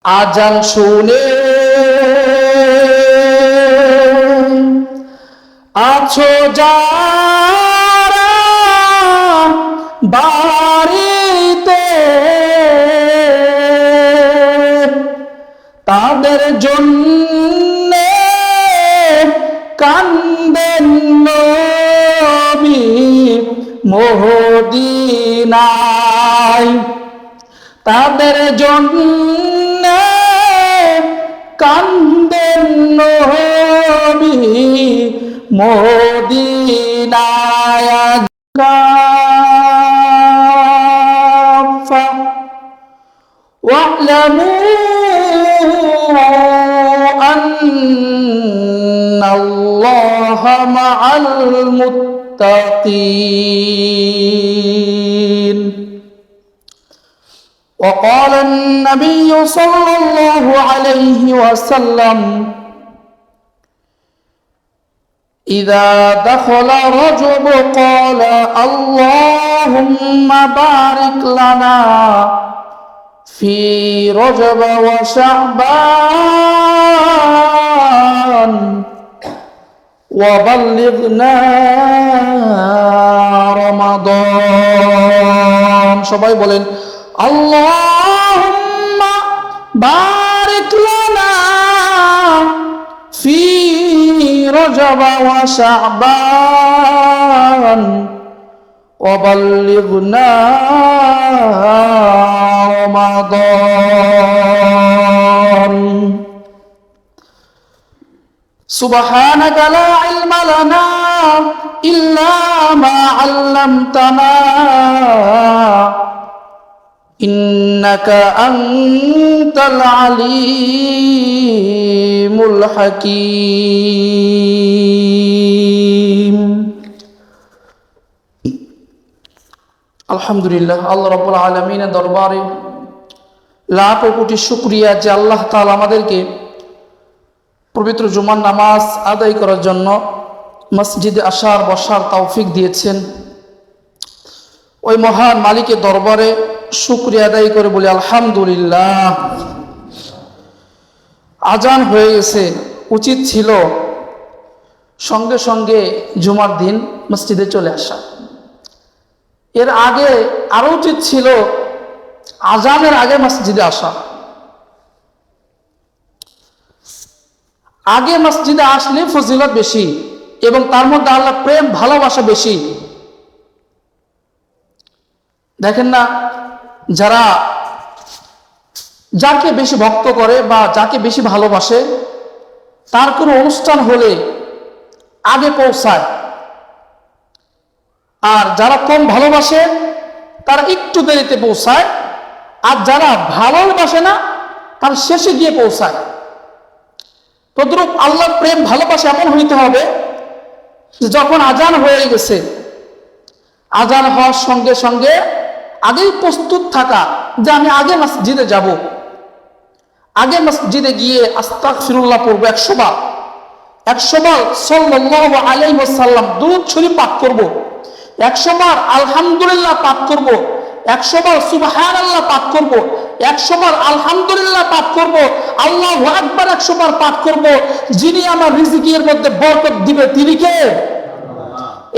আজান শুনে আছো যারা বাড়িতে, তাদের জন্য কান্দেন নবী মদিনায়, তাদের জন্য কান্দেন নবী মদিনায়। কাফা ওয়া'লামু আন্নাল্লাহা মা'আল মুত্তাকিন। وقال النبي صلى الله عليه وسلم: إذا دخل رجب قال اللهم بارك لنا في رجب وشعبان وبلغنا رمضان। সবাই বলেন আল্লাহুম্মা বারিক লানা ফি রজব ওয়া শাবান ওয়া বাল্লিগনা রমাদান। সুবহানাকা লা ইলমা লানা ইল্লা মা আল্লামতানা ইন্নাকা আনতাল আলিমুল হাকীম। আলহামদুলিল্লাহ, আল্লাহ রাব্বুল আলামিনের দরবারে লাখ কোটি শুকরিয়া যে আল্লাহ তাআলা আমাদেরকে পবিত্র জুমার নামাজ আদায় করার জন্য মসজিদে আসার বসার তৌফিক দিয়েছেন। ওই মহান মালিকের দরবারে শুকরিয়া আদায় করে বলি আলহামদুলিল্লাহ। আজান হয়ে গেছে, উচিত ছিল সঙ্গে সঙ্গে জুমার দিন মসজিদে চলে আসা। এর আগে আরো উচিত ছিল আজানের আগে মসজিদে আসা। আগে মসজিদে আসলে ফজিলত বেশি এবং তার মধ্যে আল্লাহ প্রেম ভালোবাসা বেশি। দেখেন না, যারা যাকে বেশি ভক্ত করে বা যাকে বেশি ভালোবাসে তার কোনো অনুষ্ঠান হলে আগে পৌঁছায়, আর যারা কম ভালোবাসে তারা একটু দেরিতে পৌঁছায়, আর যারা ভালোবাসে না তার শেষে গিয়ে পৌঁছায়। তদ্রূপ আল্লাহর প্রেম ভালোবাসা এমন হইতে হবে যে যখন আজান হয়ে গেছে, আজান হওয়ার সঙ্গে সঙ্গে আগেই প্রস্তুত থাকা যে আমি আগে মসজিদে যাব, আগে মসজিদে গিয়ে আস্তাগফিরুল্লাহ পড়বো 100 বার, 100 বার সাল্লাল্লাহু আলাইহি ওয়াসাল্লাম দুরূদ শরীফ পাঠ করব, 100 বার আলহামদুলিল্লাহ পাঠ করব, 100 বার সুবহানাল্লাহ পাঠ করব, 100 বার আলহামদুলিল্লাহ পাঠ করব, আল্লাহু আকবার 100 বার পাঠ করব। যিনি আমার রিজিকের মধ্যে বরকত দিবে তিনি কে?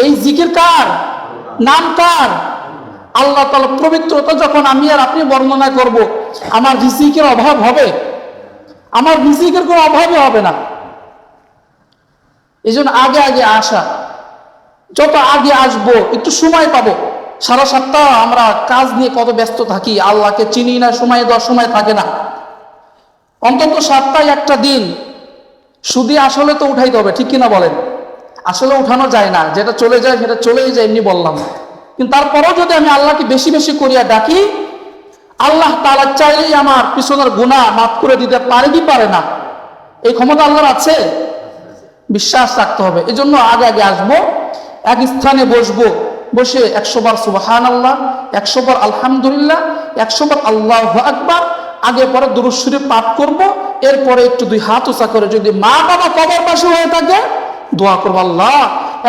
এই জিকির কার? নাম কার? আল্লাহ তাআলা পবিত্রতা যখন আমি আর আপনি বর্ণনা করব, আমার রিজিকের অভাব হবে? আমার রিজিকের কোনো অভাবই হবে না। এই জন্য আগে আগে আসা, যত আগে আসবো একটু সময় পাবো। সারা সপ্তাহ আমরা কাজ নিয়ে কত ব্যস্ত থাকি, আল্লাহকে চিনি না, সময় দেওয়ার সময় থাকে না। অন্তত সপ্তাহে একটা দিন শুধু আসলে তো উঠাইতে হবে, ঠিক কিনা বলেন? আসলে উঠানো যায় না, যেটা চলে যায় সেটা চলেই যায়, এমনি বললাম। কিন্তু তারপরেও যদি আমি আল্লাহকে বেশি বেশি করিয়া ডাকি, আল্লাহ তাআলা চাইলেই আমার পিছনের গুনাহ মাফ করে দিতে পারে কি পারে না? এই ক্ষমতা আল্লাহর আছে, বিশ্বাস রাখতে হবে। এই জন্য আগে আগে আসবো, এক স্থানে বসবো, বসে 100 বার সুবহানাল্লাহ, 100 বার আলহামদুলিল্লাহ, 100 বার আল্লাহু আকবার, আগে পরে দুরূদ শরীফ পাঠ করব। এরপরে একটু দুই হাত উঁচা করে যদি মা বাবা কবর পাশে হয়ে থাকে দোয়া করবো, আল্লাহ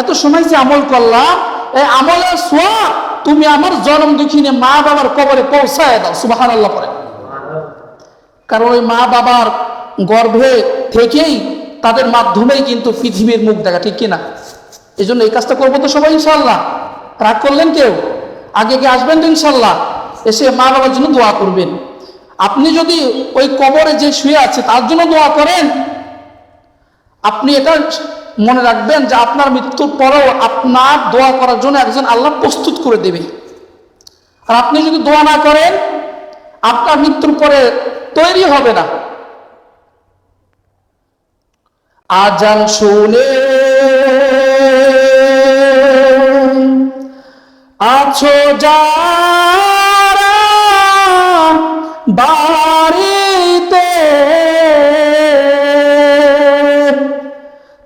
এত সময় যে আমল করলাম, এই আমলের সোয়াব তুমি আমার জনম দুঃখিনী মা বাবার কবরে পৌঁছায় দাও। সুবহানাল্লাহ পড়ে। কারণ ওই মা বাবার গর্ভে থেকেই তাদের মাধ্যমেই কিন্তু পৃথিবীর মুখ দেখা, ঠিক কিনা? এই জন্য এই কাজটা করবো তো সবাই ইনশাল্লাহ। রাগ করলেন কেউ? আগে কে আসবেন তো ইনশাল্লাহ, এসে মা বাবার জন্য দোয়া করবেন। আপনি যদি ওই কবরে যে শুয়ে আছে তার জন্য দোয়া করেন, আপনি এটা মনে রাখবেন যে আপনার মৃত্যুর পরেও আপনার দোয়া করার জন্য একজন আল্লাহ প্রস্তুত করে দেবে। আর আপনি যদি দোয়া না করেন, আপনার মৃত্যুর পরে তৈরি হবে না। আজান শুনে আছো যারা বাড়িতে,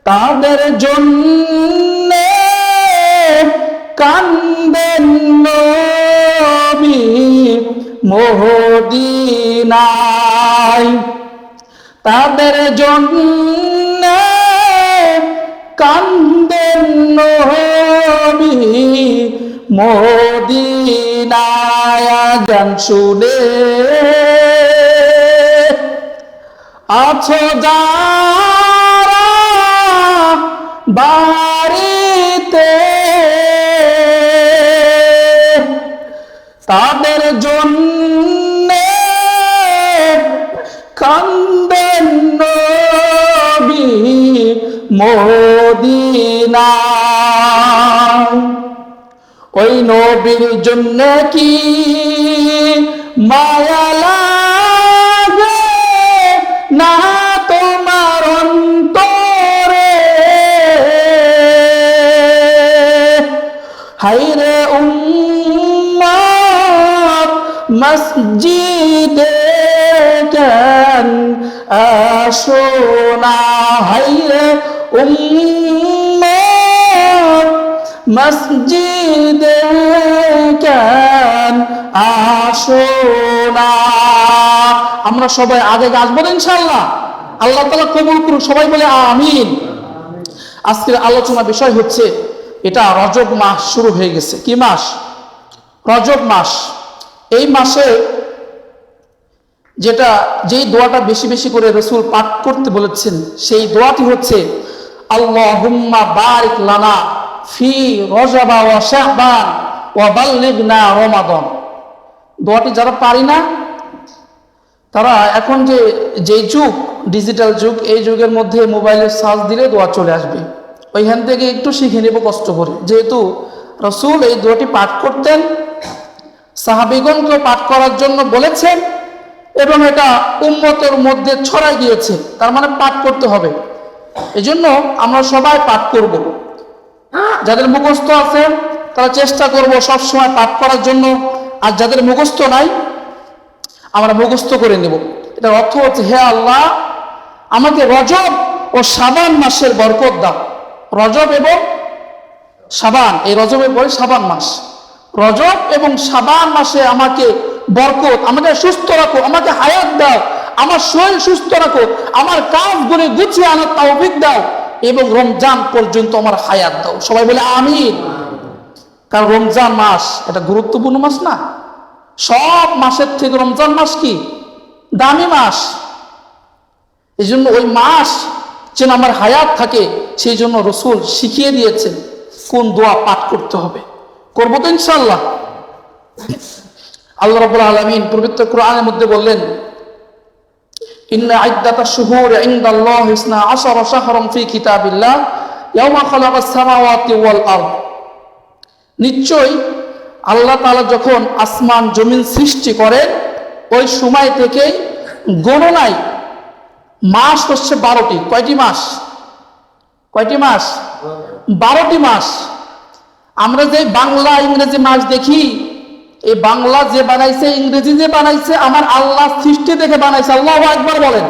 তাদের জন্য কান্দেন নবী মদিনায়, তাদের জন্য কান্দেন নবী মদিনায়। আজান শুনে আছো যারা বাড়িতে, তাদের জন্য কান্দেন নবী মদিনায়। ওই নবীর জন্য কি মায়া লাগে না তোমার অন্তরে, হায়রে উম্মত মসজিদে কেন আসো না, হায়রে উম্মত মসজিদে কেন আসো না। আমরা সবাই আগে আসবো ইনশাআল্লাহ। আল্লাহ তাআলা কবুল করুন, সবাই বলে আমিন। আজকের আলোচনা বিষয় হচ্ছে, এটা রজব মাস শুরু হয়ে গেছে। কি মাস? রজব মাস। এই মাসে যেই দোয়াটা বেশি বেশি করে রাসূল পাঠ করতে বলেছেন, সেই দোয়াটি হচ্ছে আল্লাহুম্মা বারিক লানা ফি রজবা ওয়া শাবান ওয়া বাল্লিগনা রমাদান। দোয়াটি যারা পারি না, তারা এখন যে যুগ, ডিজিটাল যুগ, এই যুগের মধ্যে মোবাইলে সার্চ দিলে দোয়া চলে আসবে, ওইখান থেকে একটু শিখে নেব কষ্ট করে। যেহেতু রাসূল এই দোয়াটি পাঠ করতেন, সাহাবীগণকে পাঠ করার জন্য বলেছেন, এবং এটা উম্মতের মধ্যে ছড়াই গিয়েছে, তার মানে পাঠ করতে হবে। এজন্য আমরা সবাই পাঠ করব। যাদের মুখস্থ আছে তারা চেষ্টা করব সবসময় পাঠ করার জন্য, আর যাদের মুখস্থ নাই আমরা মুখস্থ করে নেব। এটার অর্থ হচ্ছে, হে আল্লাহ, আমাকে রজব ও শাবান মাসের বরকত দাও। রজব এবং শাবান, এই রজবের পরে শাবান মাস, রজব এবং শাবান মাসে আমাকে বরকত, আমাকে সুস্থ রাখো, আমাকে হায়াত দাও, আমার শরীর সুস্থ রাখো, আমার কাজগুলো গুছিয়ে আনার তৌফিক দাও, এবং রমজান পর্যন্ত আমার হায়াত দাও। সবাই বলে আমিন। কারণ রমজান মাস এটা গুরুত্বপূর্ণ মাস না? সব মাসের থেকে রমজান মাস কি দামি মাস। এই জন্য ওই মাস যেন আমার হায়াত থাকে, সেই জন্য রাসূল শিখিয়ে দিয়েছেন কোন দোয়া পাঠ করতে হবে। করবো তো ইনশাআল্লাহ। আল্লাহ রাব্বুল আলামিন পবিত্র কোরআনের মধ্যে বললেন, ইন্না ইদ্দাতাশ শুহুরি ইনদাল্লাহি 12 শাহরান ফি কিতাবিল্লাহ ইয়াওমা খালাকাস সামাওয়াতি ওয়াল আরদ। নিশ্চয়ই আল্লাহ তাআলা যখন আসমান জমিন সৃষ্টি করেন, ওই সময় থেকেই গণনায় মাস হচ্ছে 12টি। কয়টি মাস? 12টি মাস। আমরা যে বাংলা ইংরেজি মাস দেখি, এই বাংলা যে বানাইছে, ইংরেজি যে বানাইছে, আমার আল্লাহ সৃষ্টি দেখে বানাইছে। আল্লাহু আকবার বলেন।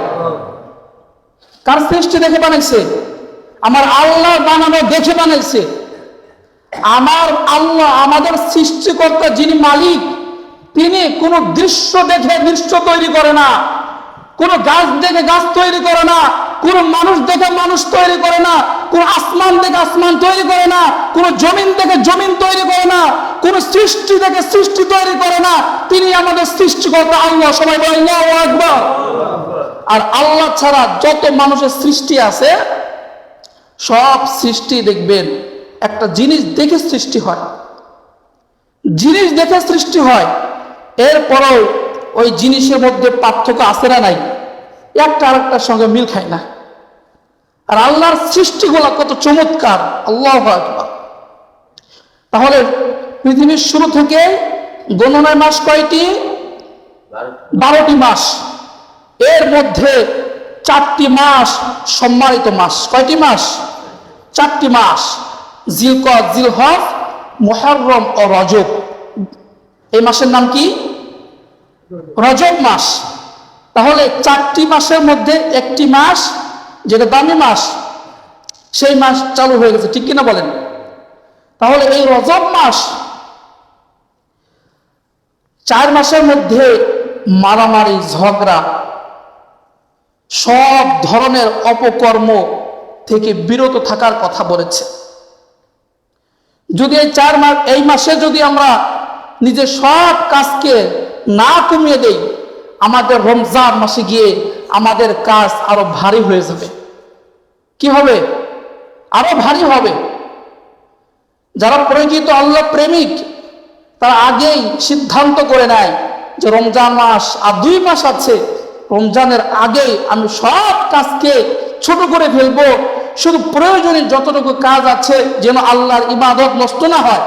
কার সৃষ্টি দেখে বানাইছে? আমার আল্লাহ বানানো দেখে বানাইছে। আমার আল্লাহ, আমাদের সৃষ্টিকর্তা যিনি মালিক, তিনি কোনো দৃশ্য দেখে দৃশ্য তৈরি করে না। কোন গাছ দেখে গাছ তৈরি করে না, কোন মানুষ দেখে মানুষ তৈরি করে না, কোন আসমান দেখে আসমান তৈরি করে না, কোন জমিন দেখে জমিন তৈরি করে না, কোন সৃষ্টি দেখে সৃষ্টি তৈরি করে না। তিনি আমাদের সৃষ্টিকর্তা আল্লাহ। সবাই বলেন আল্লাহু আকবার। আর আল্লাহ ছাড়া যত মানুষের সৃষ্টি আছে সব সৃষ্টি দেখবেন একটা জিনিস দেখে সৃষ্টি হয়, জিনিস দেখে সৃষ্টি হয়। এরপরেও ওই জিনিসের মধ্যে পার্থক্য আছে না নাই? একটা আরেকটার সঙ্গে মিল খায় না। আর আল্লাহর সৃষ্টিগুলো কত চমৎকার, আল্লাহু আকবার। তাহলে পৃথিবীর শুরু থেকে গণনায় মাস কয়টি? 12টি মাস। এর মধ্যে 4টি মাস সম্মানিত মাস। কয়টি মাস? 4টি মাস, জিলকদ, জিলহজ, মুহররম ও রজব। এই মাসের নাম কি? রজব মাস। তাহলে 4টি মাসের মধ্যে একটি মাস যেটা দামি মাস, সেই মাস চালু হয়ে গেছে, ঠিক কিনা বলেন? তাহলে এই রজব মাস 4 মাসের মধ্যে মারামারি, ঝগড়া, সব ধরনের অপকর্ম থেকে বিরত থাকার কথা বলেছে। যদি এই মাসে যদি আমরা নিজের সব কাজকে না কমিয়ে দেই, আমাদের রমজান মাসে গিয়ে আমাদের কাজ আরো ভারী হয়ে যাবে। কি হবে? আরো ভারী হবে। যারা পরিচিত আল্লাহ প্রেমিক তারা আগেই সিদ্ধান্ত করে নেয় যে রমজান মাস আর 2 মাস আছে, রমজানের আগেই আমি সব কাজকে ছোট করে ফেলবো, শুধু প্রয়োজনীয় যতটুকু কাজ আছে যেন আল্লাহর ইবাদত নষ্ট না হয়,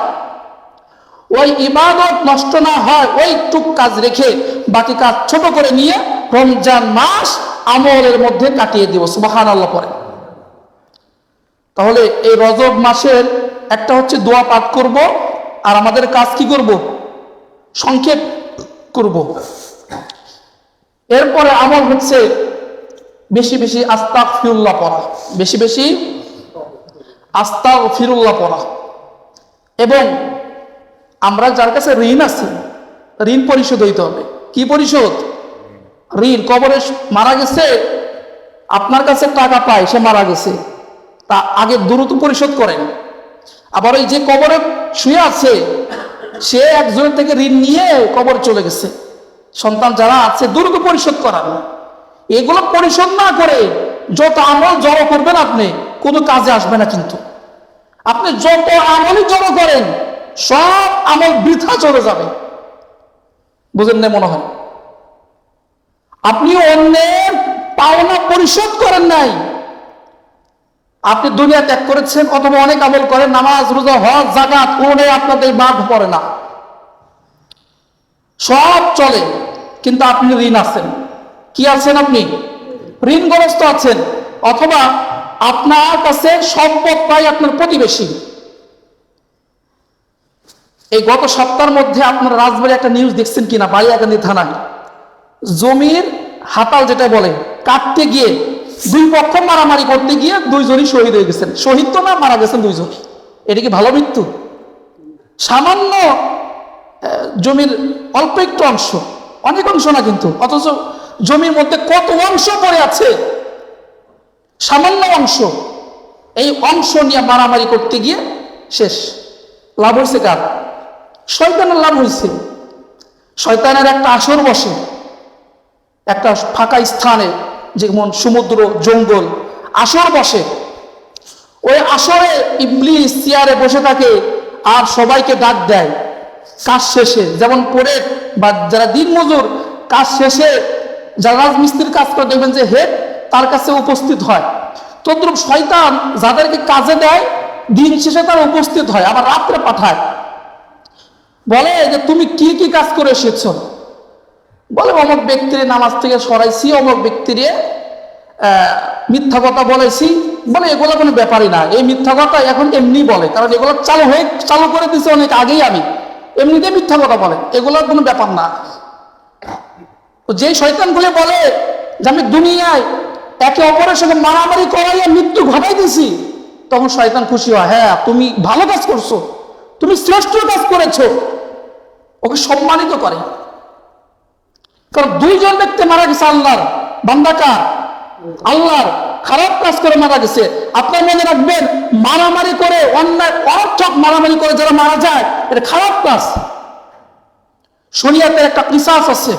ওই ইবাদত নষ্ট না হয় ওইটুক কাজ রেখে বাকি কাজ ছোট করে নিয়ে রমজান মাস আমলের মধ্যে কাটিয়ে দিব। সুবহানাল্লাহ পড়ে। তাহলে এই রজব মাসের একটা হচ্ছে দোয়া পাঠ করব, আর আমাদের কাজ কি করব? সংক্ষেপ করব। এরপরে আমল হচ্ছে বেশি বেশি আস্তাগফিরুল্লাহ পড়া, বেশি বেশি আস্তাগফিরুল্লাহ পড়া। এবং আমরা যার কাছে ঋণ আছে, ঋণ পরিশোধ হইতে হবে। কি পরিশোধ? ঋণ। কবরে মারা গেছে, আপনার কাছে টাকা পায়, সে মারা গেছে, তা আগে দ্রুত পরিশোধ করেন। আবার ওই যে কবরে শুয়ে আছে, সে একজনের থেকে ঋণ নিয়ে কবরে চলে গেছে, সন্তান যারা আছে দ্রুত পরিশোধ করান। এগুলো পরিশোধ না করে যত আমল জড়ো করবেন আপনি, কোনো কাজে আসবে না। কিন্তু আপনি যত আমলই জড়ো করেন সব আমল বৃথা চলে যাবে। বুঝেন না মনে হয়? আপনি অন্যের পাওনা পরিশোধ করেন নাই, আপনি দুনিয়া ত্যাগ করেছেন, অথবা অনেক আমল করেন, নামাজ, রোজা, হজ, যাকাত, কোনে আপনাদের বাদ পড়ে না, সব চলে, কিন্তু আপনি ঋণ আছেন। কি আছেন? আপনি ঋণগ্রস্ত আছেন। অথবা আপনার কাছে সম্পদ পাই আপনার প্রতিবেশী। এই গত সপ্তাহের মধ্যে আপনার রাজবাড়ি একটা নিউজ দেখছেন কিনা, বালিয়াকান্দি থানায় জমির হাতাল যেটা বলে কাটতে গিয়ে 2 পক্ষ মারামারি করতে গিয়ে 2 জনই শহীদ হয়ে গেছেন। শহীদ তো না, মারা গেছেন 2 জনই। এটা কি ভালো মৃত্যু? সামান্য জমির অল্প একটু অংশ, অনেক অংশ না কিন্তু, অথচ জমির মধ্যে কত অংশ পড়ে আছে, সামান্য অংশ। এই অংশ নিয়ে মারামারি করতে গিয়ে শেষ। লাভ হয়েছে কার? শয়তানের লাভ হয়েছে। শয়তানের একটা আসর বসে একটা ফাঁকা স্থানে, যেমন সমুদ্র, জঙ্গল, আসর বসে। ওই আসরে ইবলিস চেয়ারে বসে থাকে আর সবাইকে ডাক দেয় কাজ শেষে। যেমন পড়ে বা যারা দিন মজুর, কাজ শেষে যারা রাজমিস্ত্রির কাজ করে দেখবেন যে হেড তার কাছে উপস্থিত হয়। তদ্রুপ শয়তান যাদেরকে কাজে দেয় দিন শেষে তারা উপস্থিত হয়, আবার রাত্রে পাঠায়, বলে যে তুমি কি কি কাজ করে এসেছ? বলে অমুক ব্যক্তির নামাজ থেকে সরাইছি, অমুক ব্যক্তির মিথ্যা কথা বলেছি। বলে এগুলো কোনো ব্যাপারই না, এই মিথ্যা কথা এখন এমনি বলে, কারণ এগুলো চালু করে দিছে অনেক আগেই, আমি এমনিতে মিথ্যা কথা বলে, এগুলোর কোনো ব্যাপার না। যে শয়তানগুলো বলে যে আমি দুনিয়ায় একে অপরের সঙ্গে মারামারি করাইয়া মৃত্যু ঘটাই দিছি, তখন শয়তান খুশি হয়, হ্যাঁ তুমি ভালো কাজ করছো, তুমি শ্রেষ্ঠ কাজ করেছো, ওকে সম্মানিত করে। কারণ 2 জন ব্যক্তি মারা গেছে আল্লাহর, বান্দা কার? আল্লাহর। খারাপ কাজ করে মারা গেছে। আপনার মনে রাখবেন, মারামারি করে, অন্যায় অর্থক মারামারি করে যারা মারা যায়, এটা খারাপ কাজ। শরীয়তের একটা কিসাস আছে।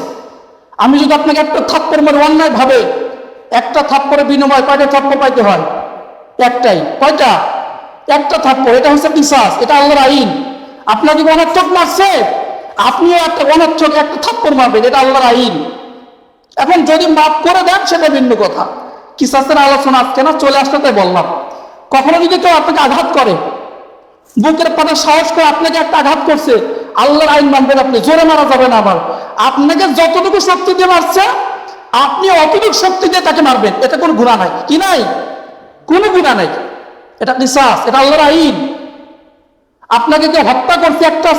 আমি যদি আপনাকে একটা থাপ্পড় মারি অন্যায় ভাবে, একটা থাপ্পড়ের বিনিময়ে কয়টা থাপ্পড় পাইতে হয়? একটাই। কয়টা? একটা থাপ্পড়। এটা হচ্ছে কিসাস, এটা আল্লাহর আইন। আপনাকে অনর্থক মারছে, আপনিও একটা অনর্থক একটা থাপ্পড় মারবেন, এটা আল্লাহর আইন। এখন যদি মাফ করে দেন সেটা ভিন্ন কথা। কিসাসের আলোচনা আজকে না, চলে আসতে তাই বললাম। কখনো যদি কেউ আপনাকে আঘাত করে, বুকের পাতা সাহস করে আপনাকে একটা আঘাত করছে, আল্লাহর আইন মানবেন আপনি, জোরে মারা যাবে না। আবার আপনাকে যতটুকু শক্তি দিয়ে মারছে, আপনি অতটুকু শক্তি দিয়ে তাকে মারবেন, এটা কোনো গুনাহ নাই। কি নাই? কোনো গুনাহ নাই। এটা কিসাস, এটা আল্লাহর আইন। আপনাকে কেউ হত্যা করছে, একটা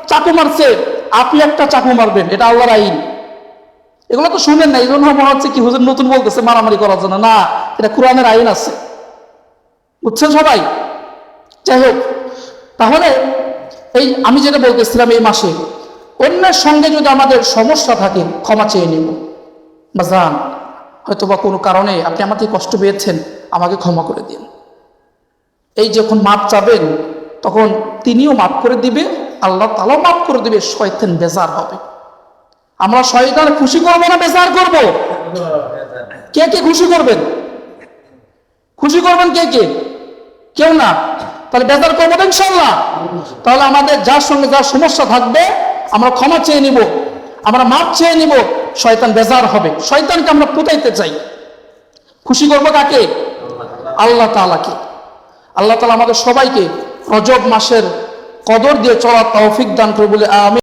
চাকু মারছে, আপনি একটা চাকু মারবেন, এটা আল্লাহর আইন। এগুলো তো শুনেন না, এই জন্য মনে হচ্ছে কি হুজুর নতুন বলতেছে মারামারি করার জন্য। না, এটা কোরআনের আইন আছে, বুঝছেন সবাই? যাই হোক, তাহলে এই আমি যেটা বলতেছিলাম, এই মাসে অন্যের সঙ্গে যদি আমাদের সমস্যা থাকে, ক্ষমা চেয়ে নেব। বাজান, হয়তো বা কোনো কারণে আপনি আমাকে কষ্ট পেয়েছেন, আমাকে ক্ষমা করে দিন। এই যখন মাপ চাবেন, তখন তিনিও মাফ করে দিবে, আল্লাহ তাআলাও মাফ করে দিবে। শয়তান বেজার হবে। আমরা শয়তান খুশি করবো না বেজার করব? কে কে খুশি করবেন? খুশি করবেন কে কে? কেউ না। তাহলে বেজার করবো তো ইনশাআল্লাহ। তাহলে আমাদের যার সঙ্গে যার সমস্যা থাকবে, আমরা ক্ষমা চেয়ে নিব, আমরা মাপ চেয়ে নিব। শয়তান বেজার হবে। শয়তানকে আমরা পুতাইতে চাই। খুশি করবো কাকে? আল্লাহ তাআলাকে। আল্লাহ তাআলা আমাদের সবাইকে রজব মাসের কদর দিয়ে চলার তৌফিক দান করে বলে আমিন।